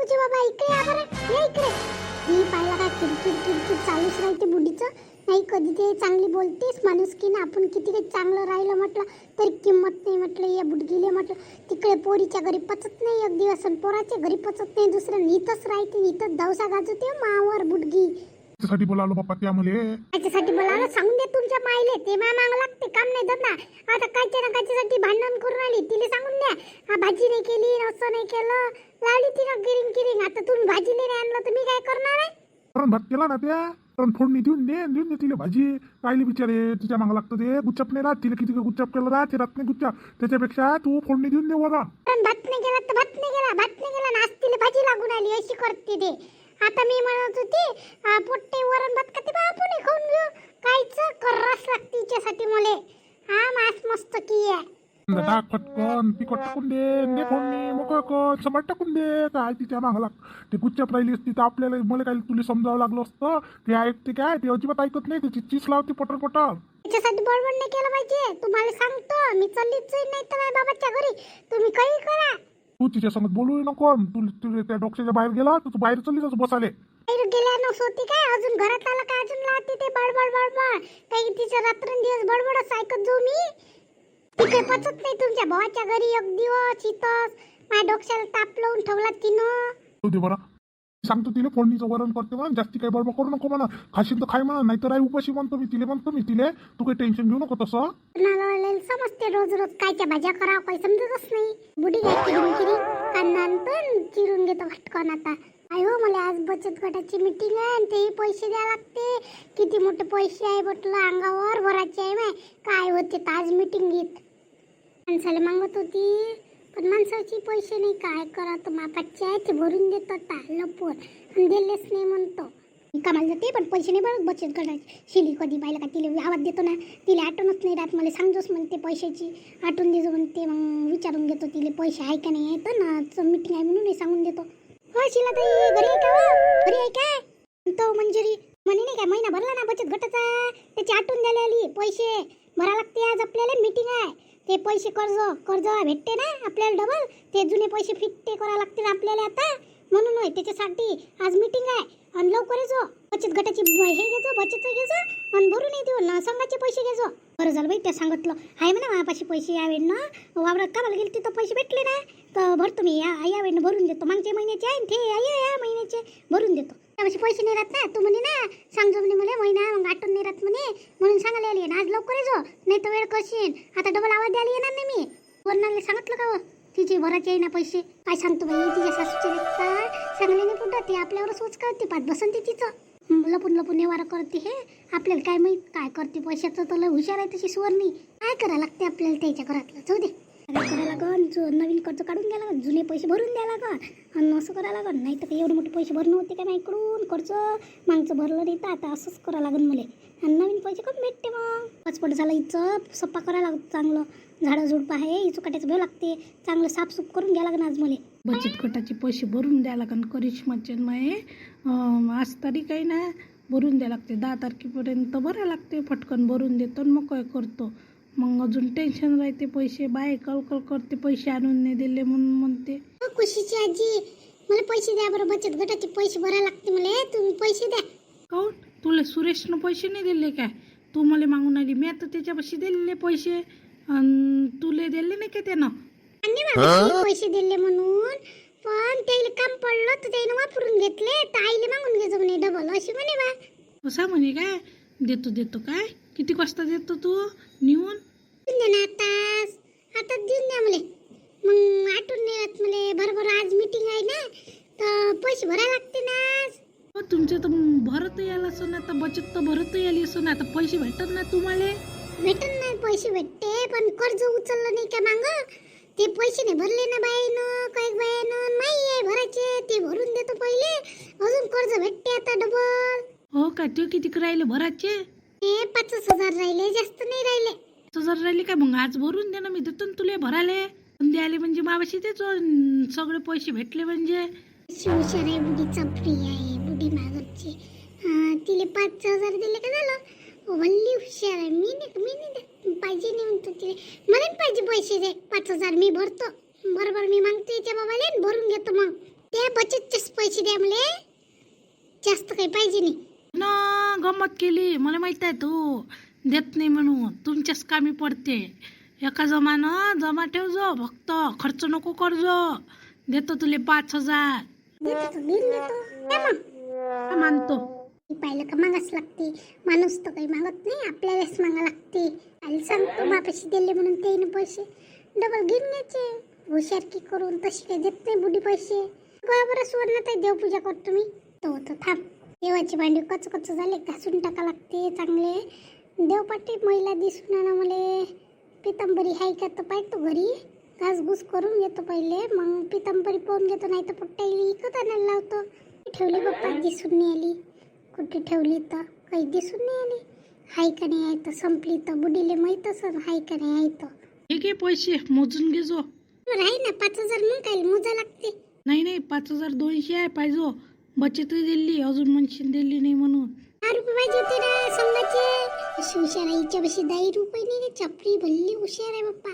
बापूजी बाबा इकडे या बरं, या इकडे. मी पाहिला का किरकिर किरकिर चालूच राहते बुडीचं. नाही कधी ते चांगली बोलतेस माणूस की ना, आपण किती काही चांगलं राहिलं म्हटलं तरी किंमत नाही म्हटलं. या बुडगीले म्हटलं तिकडे पोरीच्या घरी पचत नाही एक दिवस, आणि पोराच्या घरी पचत नाही दुसऱ्या, इथंच राहते, इथंच दवसा गाजवते मावर बुडगी. त्यासाठी बोलावलं बाप्पा त्या मले. त्याच्यासाठी बोलावलं, सांगून दे तुमच्या मायले, ते माय मागं लागते, काम नाही धंदा. आता कायच्या ना कायच्यासाठी भांडण करून राहिली, तिला सांगून द्या हा भाजी नाही केली, असं नाही केलं, लावली तिनं किरिंग किरिंग. आता तुम्ही भाजी नाही आणलं तर मी काय करणार आहे? कारण भात केला ना त्या, कारण फोडणी देऊन दे तिला भाजी. कायले बिचारे तिच्या मागं लागतं ते, गुच्चप नाही राहत तिला, किती गुच्चप केलं राहते रात नाही गुच्चप. त्याच्यापेक्षा तू फोडणी देऊन दे बघा. पण भात नाही गेला तर भात नाही गेला, भात नाही गेला ना, आज तिला भाजी लागून आली अशी करते ते. आता मी म्हणत होती पोट्टे वरण भात खाते बा, आपण खाऊन घेऊ, कायच करावंच लागते तिच्यासाठी मले. हा मास मस्त की आहे. टाक पटकन तिखट टाकून दे फोडणी मोकळं कर, समट टाकून दे. काय तिच्या मागं लाग, ते गुच्चप राहिली असती तर आपल्याला मला काय तुला समजावं लागलं असतं. ते ऐकते काय, ते अजिबात ऐकत नाही, त्याची चीस लावते पटर पटर. त्याच्यासाठी बडबड नाही केलं पाहिजे. तुम्हाला सांगतो मी चाललीच जाईन, नाही तर माझ्या बाबाच्या घरी. तुम्ही काही करा, तू तिच्या संगत बोलू नको. तू त्या डोक्याच्या बाहेर गेला तर तू बाहेर चालली जाऊ बसाले. गेल्या नव्हती काय, अजून घरात आला काय अजून लावते ते बडबड बडबड. काही तिचं रात्रंदिवस बडबडच ऐकत जाऊ मी. तिकडे पचत नाही तुमच्या भावाच्या घरी एक दिवस, इथंच माझ्या डोक्याला ताप लावून ठेवला तिनं. तू दे बरं, सांगतो तिला फोडणीचं वरण करते म्हणा, जास्ती काही बडबड करू नको म्हणा. खाशील तर खाय म्हणा, नाहीतर आई उपाशी म्हणतो मी तिले. तू काही टेन्शन घेऊ नको तसं. समजते रोज रोज कायच्या भाज्या करावं काही समजतच नाही. बुडी काय किरी कांदा आणतो चिरून घेतो फटकन. आता आई हो, मला आज बचत गटाची मीटिंग आहे आणि तेही पैसे द्यावे लागते. किती मोठे पैसे आहे म्हटलं, अंगावर भरायचे आहे. माय काय होते आज मीटिंग घेत माणसाला मागत होती, पण माणसाचे पैसे नाही. काय करा तर मापाचे आहे ते भरून देत होता लपून, आणि दिलेच नाही म्हणतो. कामाला जाते पण पैसे नाही भरत बचत गटाचे. शिली कधी पाहिलं का तिला आवाज देतो ना, तिला आठवणच नाही राहत. मला सांगतोच म्हणते पैशाची आठवण देतो म्हणते. मग विचारून घेतो तिला पैसे आहे का नाही आहे ना, मीटिंग आहे म्हणून सांगून देतो. हो शिला ताई घरी आहे का? घरी आहे काय? तो मंजुरी म्हणे नाही का, महिना भरला ना बचत गटाचा, त्याची आठवण द्यायला आली. पैसे भरा लागते आज आपल्याला, मीटिंग आहे. ते पैसे कर्ज भेटते ना आपल्याला डबल, ते जुने पैसे फिट्टे करावं लागतील आपल्याला आता, म्हणून होय त्याच्यासाठी आज मीटिंग आहे. आणि लवकर येजो, बचत गटाची हे घेजो, बचत घेजो, आणि भरून देऊ ना, संघाचे पैसे घेजो. बरं झालं बाई, त्या सांगितलं आहे म्हणा माझ्यापाशी पैसे यावेळ ना, वावरात कामाला गेली तिथं पैसे भेटले ना, तर भरतो मी यावेळेनं भरून देतो. मागच्या महिन्याचे आहे ते या महिन्याचे भरून देतो. त्यापाशी पैसे नाही राहत ना, तू म्हणे ना सांगजो म्हणे मला महिना, मग आठवण नाही राहत म्हणे, म्हणून सांगायला आली ना. आज लवकर येजो, नाही तर वेळ करशील. आता डबल आवाज द्यायला येणार नाही मी. वरणाला सांगितलं का तिचे भरायचे आहे ना पैसे. काय सांगतो बाई, तिच्या सासूचे व्यक्ता चांगले नाही कुठं, ते आपल्यावरच सोच करते, पाच बसंती तिचं लपून लपून नेवारा करते. हे आपल्याला काय माहित काय करते पैशाचं, तर लय हुशार आहे तशी सुवर्णी. काय करायला लागते आपल्याला त्याच्या घरातलं. जाऊ दे, करायला लागन, नवीन कर्ज काढून द्यायला लागन, जुने पैसे भरून द्यायला लागन, आणि असं करायला लागन. नाही तर काही एवढे मोठे पैसे भरणं होते का माझ्याकडून, कर्ज मागचं भरलं नाही तर आता असंच करावं लागन मला. आणि नवीन पैसे कमी भेटते. मग पचपट झालं हिचं सप्पा करायला लागतं, चांगलं झाडं झुडपं आहे हिचं काट्याचं भेव लागते, चांगलं साफसूफ करून घ्या लागन आज मला. बचत गटाचे पैसे भरून द्या लागन. करिश्माचे माये आज तारीख आहे ना, भरून द्या लागते. 10 तारखेपर्यंत भरायला लागते. फटकन भरून देतो आणि मग काय करतो. मग अजून टेन्शन राहते. पैसे बाय कळकळ करते, पैसे आणून नाही दिले म्हणून म्हणते. खुशीची आजी मला पैसे द्या बरं, बचत गटाचे पैसे भरायला लागते मला, तुम्ही पैसे द्या. काऊन तुला सुरेशनं पैसे नाही दिले काय? तू मला मागून आली, मी आता त्याच्यापाशी दिलेले पैसे, तुले दिले नाही का त्यानं? पैसे दिले म्हणून, पण त्याला काम पडलं तर त्याने वापरून घेतले, तर आईले मागून घ्यायचं म्हणे डबल, अशी म्हणे बा. असा म्हणे काय? देतो काय? किती वाजता देतो तू निवून? ना आता देऊन द्या मला. मग आठवण नाही राहत मला, बरोबर आज मीटिंग आहे ना, तर पैसे भरायला लागते ना. तुमचे तर भरत यायला असं ना, तर बचत तर भरत यायली असं ना, आता पैसे भेटत ना तुम्हाला? भेटत नाही पैसे भेटते, पण कर्ज उचललं नाही का माग, ते पैसे नाही भरले ना बाईनं, काही बायानं नाही आहे भरायचे, ते भरून देतो पहिले, अजून कर्ज भेटते आता डबल. हो का? ते किती राहिले भरायचे? 5,000 राहिले, जास्त नाही राहिले. 5,000 राहिले काय? मग आज भरून दे ना, मी देतो तुला भराले. द्यायले म्हणजे मावाशी तेच सगळे पैसे भेटले म्हणजे. हुशार आहे बुडीचा, फ्री आहे बुडी मागची, तिले 5,000 दिले का झालं. वल्ली हुशार आहे. मी नाही पाहिजे नाही म्हणतो तिले, मला पाहिजे पैसे दे 5,000 मी भरतो. बरोबर मी मागतो याच्या बाबाले, भरून घेतो. मग त्या बचतचेच पैसे द्या मला, जास्त काही पाहिजे नाही. ना गंमत केली, मला माहित आहे तू देत नाही म्हणून. तुमच्याच कामी पडते. एका जमा ठेव जो, फक्त खर्च नको करजो. देतो तुले 5,000. देतो तर देऊन देतो. द्या मग. मानतो. पाहिलं का मागाच लागते. माणूस तर काही मागत नाही, आपल्यालाच मागा लागते. आणि सांगतो बापाशी दिले म्हणून त्याने पैसे डबल घेऊन घ्यायचे. हुशारकी करून तशी काही देत नाही बुडी पैसे. बरोबर सुवर्णताई देवपूजा करतो मी. तो थांब. देवाची भांडी कच झाले, घासून टाका लागते चांगले. देवपाटी महिला दिसून ना मला. पितांबरी हाय का तर पाहतो घरी, घासघूस करून घेतो पहिले, मग पितांबरी पाहून घेतो. नाही तर पुट्टाईली इकत आणायला लावतो. ठेवली बाप्पा, दिसून नाही आली. कुठे ठेवली तर काही दिसून नाही आली. हाय का नाही आहे तर संपली तर बुडीले माहीत असं हाय का नाही आहे तर. हे घे पैसे, मोजून घे जो. राही ना 5,000 मग काय मोजा लागते. नाही 5,200 आहे पाहिजो. बचतही दिली, अजून म्हणशील दिली नाही म्हणून. 10 रुपये पाहिजे होते ना समजाचे. हुशाराईच्या बशी 10 रुपये नाही. चपरी भल्ली हुशार आहे बाप्पा.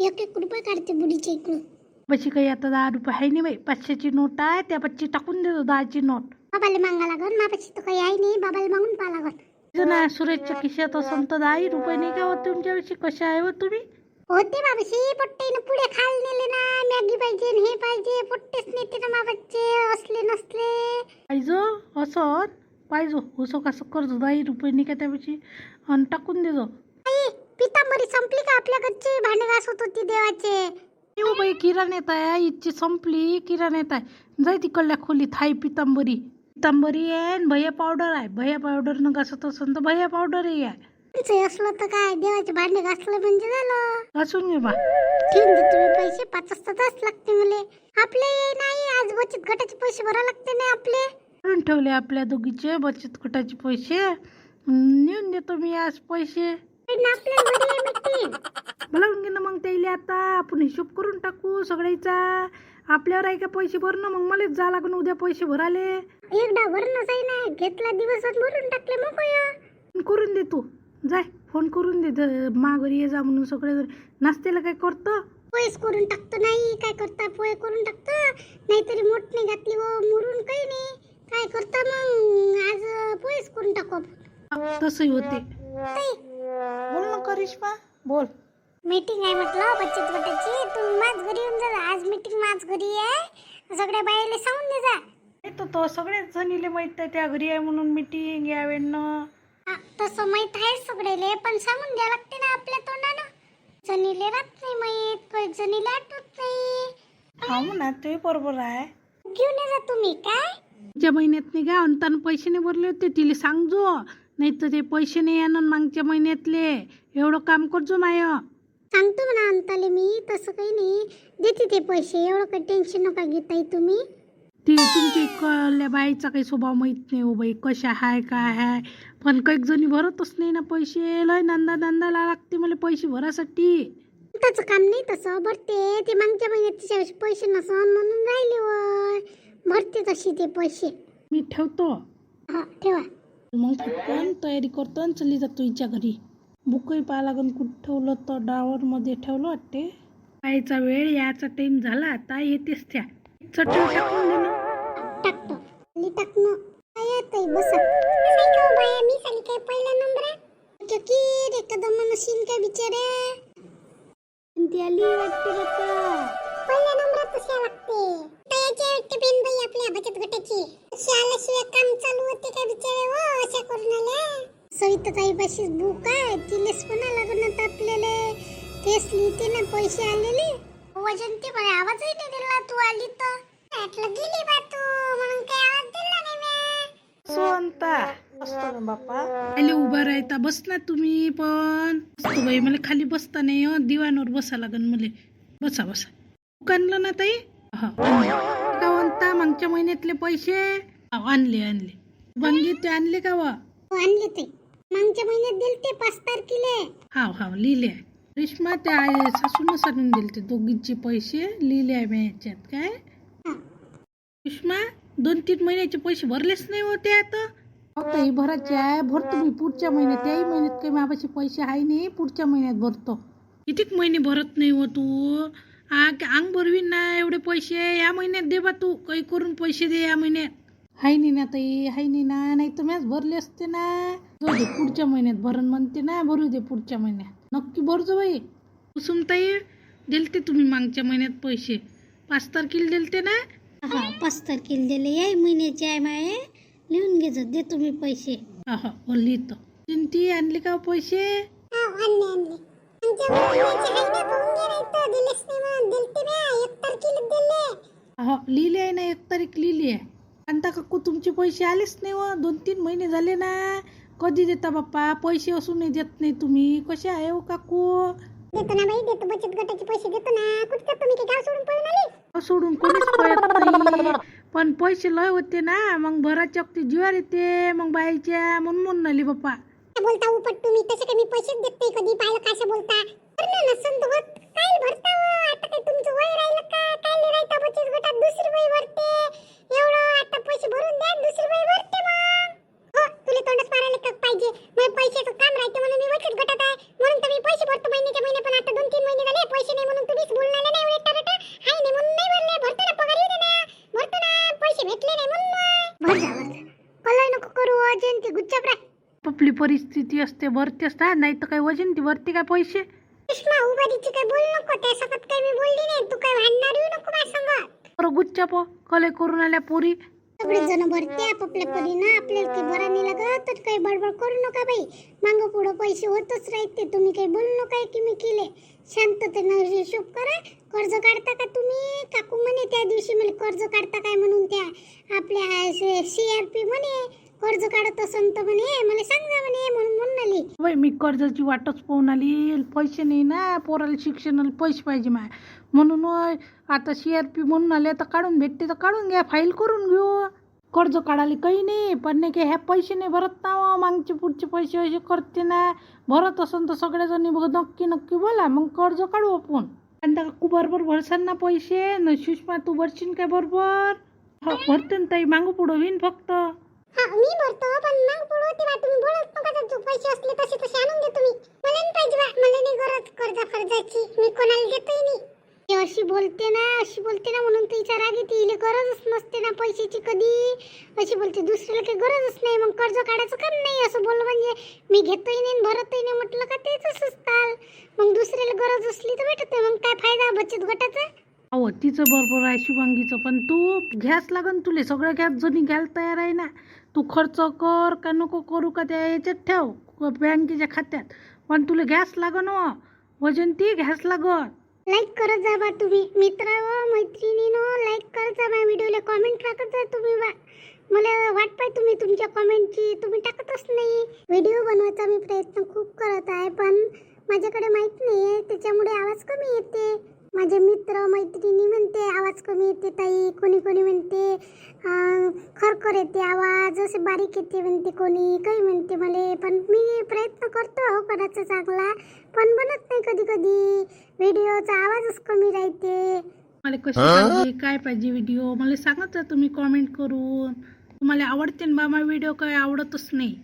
1 रुपये काढते बुडीच्या इकडून. पैसे काही आता 10 रुपये आहे नाही बाई. 500ची नोट आहे, त्या 500 टाकून देतो 10ची नोट. बाबाला मागा लागल. मापाशी तर काही आहे नाही, बाबाला मागून पाहा लागल. ना सुरेशच्या खिशात असं तर 10 रुपये नाही का होत तुमच्याविषयी? कशा आहे हो तुम्ही? होते बाबाशी. पोट्टेनं पुढे खाल नेले ना. मॅगी पाहिजे हे पाहिजे. पोट्टेच नेते ना बाबाचे, असले नसले. पाहिजो असं पाहिजो. असं कसं करतो 10 रुपये नाही का त्याविषयी, आणि टाकून देजो. आई, पितांबरी संपली का आपल्या घरची? भांडे घासत होती देवाचे. येऊ बाई, किराण्यात आहे. इथची संपली, किराण्यात आहे. जाय तिकडल्या खोलीत हाय पितांबरी. पितांबरी आहे आणि भैया पावडर आहे. भैया पावडरनं घासत असेल तर भैया पावडरही आहे. तुमचं असलं तर काय, देवाचे भांडे घासलं म्हणजे झालं. घासून घे बा. ठेवून दे तुम्ही पैसे. 5 तास लागते मला. आपले नाही, आज बचत गटाचे पैसे भरा लागते ना आपले. काढून ठेवले आपल्या दोघीचे बचत गटाचे पैसे. नेऊन देतो मी आज पैसे. आपल्या घरी आहे meeting. बोलावून घे ना मग त्याला. आता आपण हिशोब करून टाकू सगळ्याचा. आपल्यावर आहे का पैसे भरणं? मग मलाच जा लागून उद्या पैसे भराले. एकदा भरणं जाई नाही. घेतला दिवसात भरून टाकले मग काय. करून दे तू. जाय फोन करून दे, माघारी ये जा म्हणून. सगळे नाश्त्याला काय करतो? पोहेच करून टाकतो. नाही काय करता, पोहे करून टाकतो. नाहीतरी मोठ नाही घातली व मुरून काही नाही. काय करता मग, आज पोहेच करून टाकू. तसंही होते. ताई, बोल ना करिश्मा, बोल. मीटिंग आहे म्हटलं बचत गटाची. तू माझ घरी येऊन जा. आज मीटिंग माझ घरी आहे. सगळ्या बायाला सांगून दे जा. येतो तो. सगळेच जणीले माहित आहे त्या घरी आहे म्हणून मीटिंग यावेळेनं. तसं माहित आहे सगळेले, पण सांगून द्या लागते ना आपल्या तोंडानं. जणीले राहत नाही माहित, काही जणीले आठवत नाही. हो ना, ते बरोबर आहे. घेऊन ये जा तुम्ही. काय मागच्या महिन्यात नाही का अंतानं पैसे नाही भरले होते, तिला सांगजो. नाही तर ते पैसे नाही येणार मागच्या महिन्यातले. एवढं काम करजो माय. सांगतो म्हणा अंताले मी. तसं काही नाही, देते ते पैसे. एवढं काही टेन्शन नका घेताय तुम्ही. ती तुमच्या इकडल्या बाईचा काही स्वभाव माहीत नाही हो बाई, कशा हाय काय हाय. पण काही जणी भरतच नाही ना पैसे. लय नंदा लागते मला पैसे भरासाठी. त्याचं काम नाही तसं भरते. ते मागच्या महिन्यात तिच्याविषयी पैसे नसन म्हणून राहिले वर. भरते तशी ते पैसे. मी ठेवतो. हा ठेवा. मग पटकन तयारी करतो आणि चली जातो हिच्या घरी. बुकही पाहा लागन कुठं ठेवलं तर. डावरमध्ये ठेवलं वाटते. यायचा वेळ, याचा टाईम झाला. आता येतेच त्या. चटणी टाकून दे ना. टाकतो. टाकणं काय येतंय बसा. बाया मी खाली काय पहिला नंबर की रे कदम नशीन काय बिचारे. ती आली वाटते आता. पहिल्या नंबरात कशा लागते. तयाची वाटते पेन बाई आपल्या बचत गटाची. शाळेशिवाय काम चालू होते काय बिचारे हो. अशा करून आल्या. सविताताई पाशीच बुक आहे. तिलेच म्हणा लागून आता आपल्याला. तेच लिहिते ना पैसे आलेले. वजन ते मला आवाजही नाही दिला. तू आली तर म्हटलं गेली बा तू, म्हणून काय आवाज दिला नाही मी. सोनता असतो ना बाप्पा. खाली उभा राहता. बस ना तुम्ही पण. असतो बाई, मला खाली बसता नाही हो. दिवाणवर बसा लागन मला. बसा. आणलं ना ताई? हा का म्हणता मागच्या महिन्यातले पैसे? आणले. बंगी ते आणले का वा? आणले ते मागच्या महिन्यात दिलते 5 तारखेला. हा लिहिले आहे. रेश्मा त्या सासून सारून दिले ते दोघींचे पैसे. लिहिले आहे मी याच्यात. काय रेश्मा 2-3 महिन्याचे पैसे भरलेच नाही होते. आता फक्त भरायचे आहे. भरतो मी पुढच्या महिन्यात. त्याही महिन्यात काही माझ्यापाशी पैसे आहे नाही. पुढच्या महिन्यात भरतो. कितीक महिने भरत नाही हो तू. अंग भरवीन ना एवढे पैसे या महिन्यात दे बा तू काही करून पैसे दे या महिन्यात हाय नी ना ताई हाय नी ना नाही तर मॅच भरले असते ना जाऊ दे पुढच्या महिन्यात भरण म्हणते ना भरू दे पुढच्या महिन्यात नक्की भरजो बाई कुसुमताई दिलते तुम्ही मागच्या महिन्यात पैसे 5 तारखेला दिलते ना हा 5 तारखेला दिले या महिन्याचे आहे माये लिहून घे जा दे तुम्ही पैसे हा लिहितो चिंती आणले का पैसे आणले लिहिले आहे ना 1 तारीख लिहिली आहे आणता काकू तुमचे पैसे आलेच नाही व 2-3 महिने झाले ना कधी देता बाप्पा पैसे असूनही देत नाही तुम्ही कसे आहे हो काकू देतो ना बाई देतो बचत गटाचे पैसे देतो ना कुठं तुम्ही काय गाव सोडून पळून आले सोडून कोणीच पळत नाही पण पैसे लय होते ना मग भराच्या वक्ती जीवार येते मग बाईच्या म्हणून आली बाप्पा बोलता उपट तुम्ही तसे काही मी पैसेच देत नाही कधी पाहिलं कसं बोलता नसन तर होत काय भरता आता काही तुमचं वय राहिलं का काय नाही राहता बचत गटात दुसरी वय भरते एवढं आता पैसे भरून द्या दुसरी वय भरते मग हो तुला तोंडच मारायला का पाहिजे मग पैशाचं काम राहते म्हणून मी बचत गटात आहे म्हणून तर मी पैसे भरतो महिन्याच्या महिने पण आता 2-3 महिने झाले पैसे नाही म्हणून तुम्हीच बोलणार नाही एवढे टाटा हाय नाही म्हणून नाही भरले भरतो ना पगार येऊ दे ना भरतो ना पैसे भेटले नाही म्हणून भर जा कलय नको करू अजंती गुच्चाप्रा आपली परिस्थिती असते भरतेच ना नाही तर काही वजन ती भरते काय पैसे सुषमा उभारीची काय बोल नको त्या सकत काही मी बोलली नाही तू काय भांडणार येऊ नको माझ्या संग बरं गुच्चा पो कले करून आल्या पोरी सगळे जण भरते आपापल्या परीनं आपल्याला काही बरं नाही लागत तर काही बडबड करू नका बाई मागं पुढं पैसे होतच राहते तुम्ही काही बोलू नका की मी केले शांततेनं हिशोब करा कर्ज काढता का तुम्ही काकू म्हणे त्या दिवशी मला कर्ज काढता काय म्हणून त्या आपल्या CRP म्हणे कर्ज काढत असन तर म्हणे मला सांगा म्हणे म्हणून आली बाई मी कर्जाची वाटच पाहून आली पैसे नाही ना पोराला शिक्षणाला पैसे पाहिजे माय म्हणून आता CRP म्हणून आले तर काढून भेटते तर काढून घ्या फाईल करून घेऊ कर्ज काढायला काही नाही पण नाही की ह्या पैसे नाही भरत ना मागचे पुढचे पैसे असे करते ना भरत असन तर सगळ्याजणी नक्की बोला मग कर्ज काढू आपण आणि काकू बरोबर भरसान ना पैसे न सुषमा तू भरशील काय बरोबर भरते ना ताई मागं पुढं होईन फक्त हा मी भरतो पण मग पुढे तेव्हा तुम्ही बोलत नका जो पैसे असले तसे आणून दे तुम्ही मला नाही पाहिजे मला नाही गरज कर्जाची मी कोणाला देतही नाही ती अशी बोलते ना म्हणून तिच्या राग येते हिला गरजच नसते ना पैशाची कधी अशी बोलते दुसऱ्याला काही गरजच नाही मग कर्ज काढायचं काम नाही असं बोललं म्हणजे मी घेतही नाही भरतही नाही म्हटलं का तेच असताल मग दुसऱ्याला गरज असली तर भेटत नाही मग काय फायदा बचत गटाचा अहो तिचं बरोबर आहे शुभांगीचं पण तू घ्यास लागन तुले सगळं घ्यास जणी घ्यायला तयार आहे ना तू खर्च कर का नको करू का त्या याच्यात ठेव बँकेच्या खात्यात पण तुला घ्यास लागन वजन ती घ्यास लागन लाईक करत जा बा तुम्ही मित्र व मैत्रिणीनं लाईक करत जा बा व्हिडिओला कमेंट टाकत जा तुम्ही बा मला वाट पाय तुम्ही तुमच्या कमेंटची तुम्ही टाकतच नाही व्हिडिओ बनवायचा मी प्रयत्न खूप करत आहे पण माझ्याकडे माहीत नाही आहे त्याच्यामुळे आवाज कमी येते माझे मित्र मैत्रिणी म्हणते आवाज कमी येते ताई कोणी म्हणते खरखर येते आवाज असे बारीक येते म्हणते कोणी काही म्हणते मला पण मी प्रयत्न करतो करायचा चांगला पण बनत नाही कधी व्हिडिओचा आवाजच कमी राहते मला कशी पाहिजे काय पाहिजे व्हिडिओ मला सांगत जा तुम्ही कमेंट करून तुम्हाला आवडते ना बा माझा व्हिडिओ काय आवडतच नाही